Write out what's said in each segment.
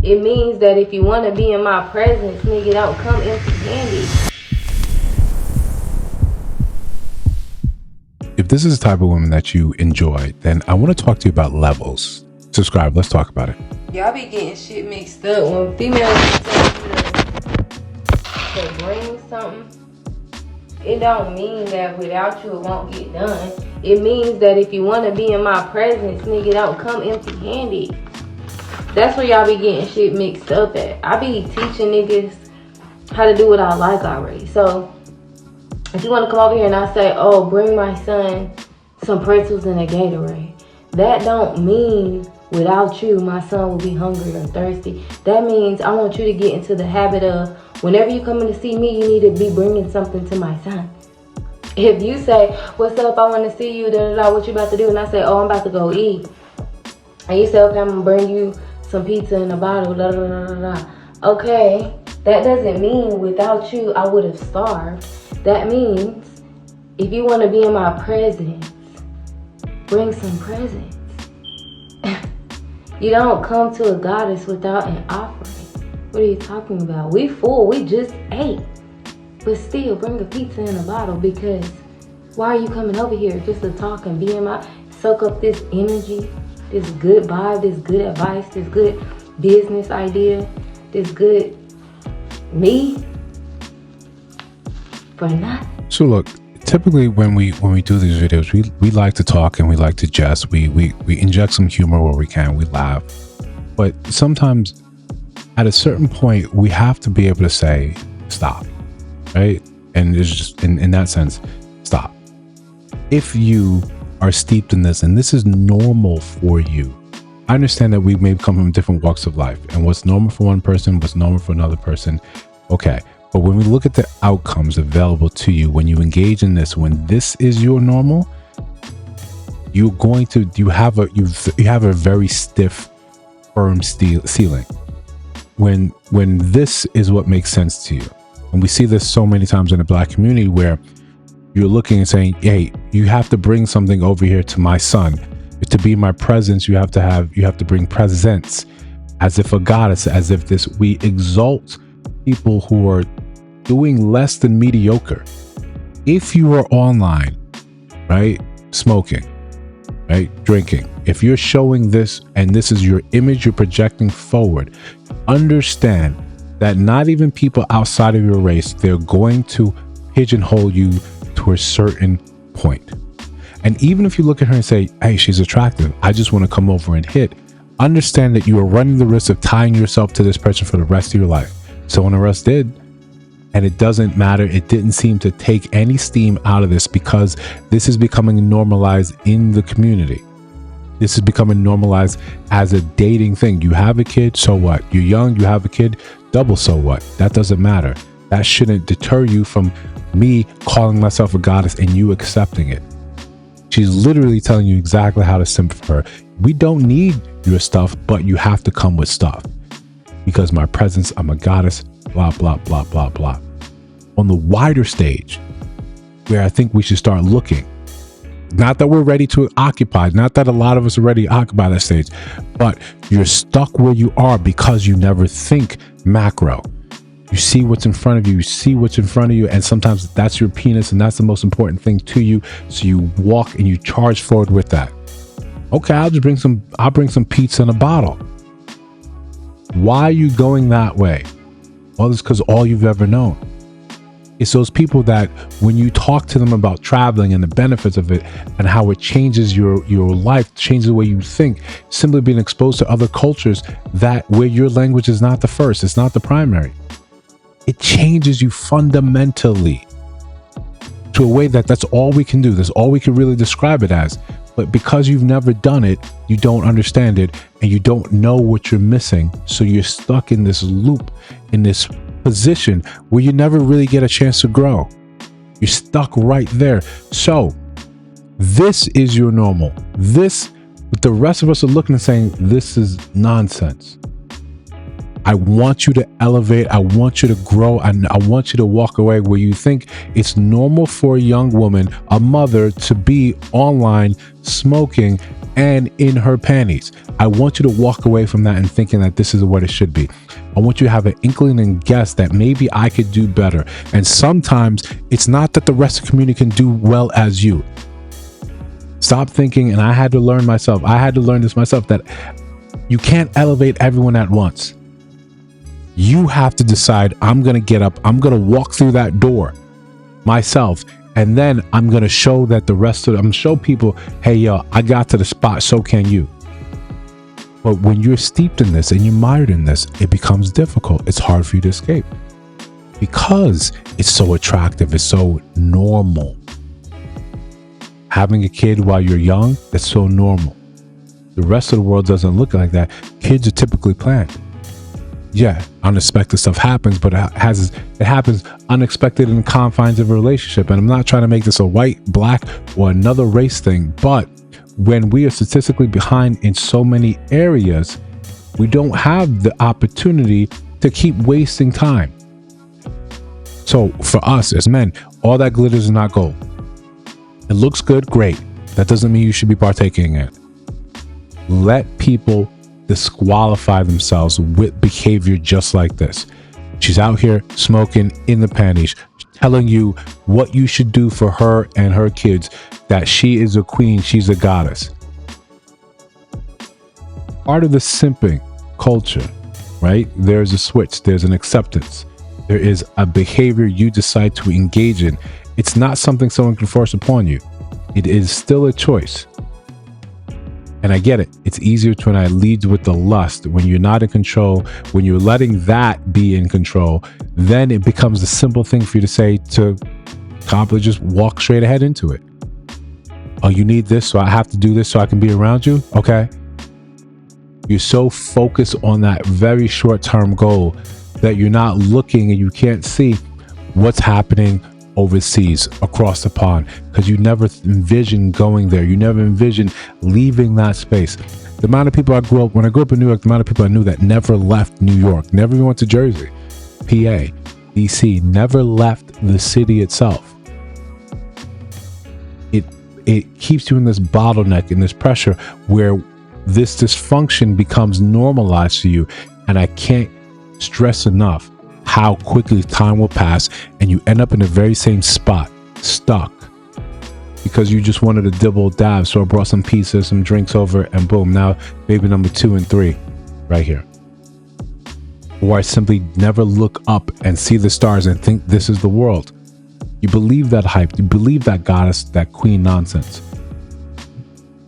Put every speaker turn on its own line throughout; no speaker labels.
It means that if you want to be in my presence, nigga, don't come empty-handed.
If this is the type of woman that you enjoy, then I want to talk to you about levels. Subscribe. Let's talk about it.
Y'all be getting shit mixed up when females tell you to bring something. It don't mean that without you it won't get done. It means that if you want to be in my presence, nigga, don't come empty-handed. That's where y'all be getting shit mixed up at. I be teaching niggas how to do what I like already. So if you want to come over here and I say, oh, bring my son some pretzels and a Gatorade, that don't mean without you my son will be hungry or thirsty. That means I want you to get into the habit of whenever you come in to see me, you need to be bringing something to my son. If you say, what's up, I want to see you, what you about to do? And I say, oh, I'm about to go eat. And you say, okay, I'm going to bring you some pizza in a bottle, Okay, that doesn't mean without you I would have starved. That means if you want to be in my presence, bring some presents. You don't come to a goddess without an offering. What are you talking about? We full, we just ate. But still, bring a pizza in a bottle, because why are you coming over here just to talk and be in my, soak up this energy, this good vibe, this good advice, this good business idea, this good me for nothing?
So look, typically when we do these videos, we like to talk and we like to jest. We inject some humor where we can, we laugh. But sometimes at a certain point, we have to be able to say, stop, right? And it's just, in that sense, stop. If you are steeped in this and this is normal for you, I understand that we may come from different walks of life, and what's normal for one person, what's normal for another person, okay. But when we look at the outcomes available to you, when you engage in this, when this is your normal, you have a very stiff, firm ceiling. When this is what makes sense to you, and we see this so many times in the Black community where you're looking and saying, hey, you have to bring something over here to my son. To be in my presence, you have to bring presents, as if a goddess, as if this, we exalt people who are doing less than mediocre. If you are online, right, smoking, right, drinking, if you're showing this and this is your image you're projecting forward, understand that not even people outside of your race, they're going to pigeonhole you to a certain point. And even if you look at her and say, hey, she's attractive, I just want to come over and hit, understand that you are running the risk of tying yourself to this person for the rest of your life. Someone else did, and it doesn't matter. It didn't seem to take any steam out of this, because this is becoming normalized in the community. This is becoming normalized as a dating thing. You have a kid, so what? You're young, you have a kid, double so what? That doesn't matter. That shouldn't deter you from me calling myself a goddess and you accepting it. She's literally telling you exactly how to simp for her. We don't need your stuff, but you have to come with stuff. Because my presence, I'm a goddess, blah, blah, blah, blah, blah. On the wider stage, where I think we should start looking, not that we're ready to occupy, not that a lot of us are ready to occupy that stage, but you're stuck where you are because you never think macro. You see what's in front of you, and sometimes that's your penis and that's the most important thing to you. So you walk and you charge forward with that. Okay, I'll bring some pizza in a bottle. Why are you going that way? Well, it's because all you've ever known. It's those people that when you talk to them about traveling and the benefits of it and how it changes your life, changes the way you think, simply being exposed to other cultures that where your language is not the first, it's not the primary. It changes you fundamentally to a way that's all we can do. That's all we can really describe it as. But because you've never done it, you don't understand it and you don't know what you're missing. So you're stuck in this loop, in this position where you never really get a chance to grow. You're stuck right there. So this is your normal. This, the rest of us are looking and saying, this is nonsense. I want you to elevate. I want you to grow. And I want you to walk away where you think it's normal for a young woman, a mother, to be online smoking and in her panties. I want you to walk away from that and thinking that this is what it should be. I want you to have an inkling and guess that maybe I could do better. And sometimes it's not that the rest of the community can do well as you. Stop thinking, and I had to learn myself. I had to learn this myself, that you can't elevate everyone at once. You have to decide, I'm going to get up, I'm going to walk through that door myself, and then I'm going to show that the rest of them, I'm going to show people, hey, yo, I got to the spot, so can you. But when you're steeped in this and you're mired in this, it becomes difficult. It's hard for you to escape because it's so attractive. It's so normal. Having a kid while you're young, that's so normal. The rest of the world doesn't look like that. Kids are typically planned. Yeah, unexpected stuff happens, but it happens unexpected in the confines of a relationship. And I'm not trying to make this a white, black, or another race thing, but when we are statistically behind in so many areas, we don't have the opportunity to keep wasting time. So for us as men, all that glitters is not gold. It looks good, great. That doesn't mean you should be partaking in it. Let people disqualify themselves with behavior just like this. She's out here smoking in the panties, telling you what you should do for her and her kids, that she is a queen, she's a goddess. Part of the simping culture, right? There's a switch, there's an acceptance. There is a behavior you decide to engage in. It's not something someone can force upon you. It is still a choice. And I get it. It's easier to when I lead with the lust, when you're not in control, when you're letting that be in control, then it becomes a simple thing for you to say to confidently just walk straight ahead into it. Oh, you need this, so I have to do this so I can be around you? Okay. You're so focused on that very short-term goal that you're not looking and you can't see what's happening overseas, across the pond, because you never envisioned going there. You never envisioned leaving that space. The amount of people when I grew up in New York, the amount of people I knew that never left New York, never even went to Jersey, PA, DC, never left the city itself. It keeps you in this bottleneck, in this pressure where this dysfunction becomes normalized to you. And I can't stress enough how quickly time will pass and you end up in the very same spot, stuck, because you just wanted a dibble dab. So I brought some pizzas, some drinks over, and boom, now baby number 2 and 3 right here. Or I simply never look up and see the stars and think this is the world. You believe that hype, you believe that goddess, that queen nonsense.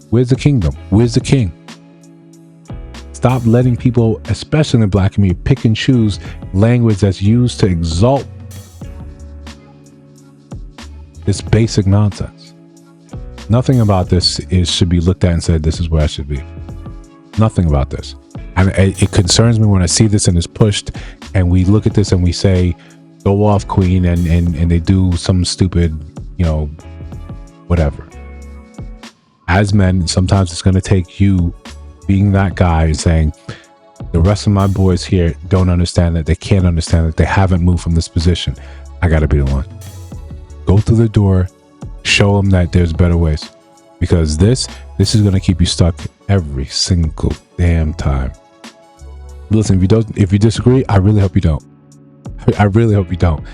Where's the kingdom? Where's the king? Stop letting people, especially in the black community, pick and choose language that's used to exalt this basic nonsense. Nothing about this should be looked at and said, this is where I should be. Nothing about this. And it concerns me when I see this and it's pushed and we look at this and we say, go off, queen, and they do some stupid, whatever. As men, sometimes it's going to take you being that guy and saying, the rest of my boys here don't understand that, they can't understand that, they haven't moved from this position. I got to be the one. Go through the door, show them that there's better ways, because this is going to keep you stuck every single damn time. Listen, if you disagree, I really hope you don't. I really hope you don't.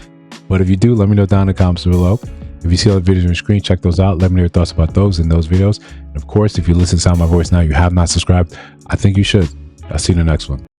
But if you do, let me know down in the comments below. If you see other videos on your screen, check those out. Let me know your thoughts about those in those videos. And of course, if you listen to sound my voice now, you have not subscribed, I think you should. I'll see you in the next one.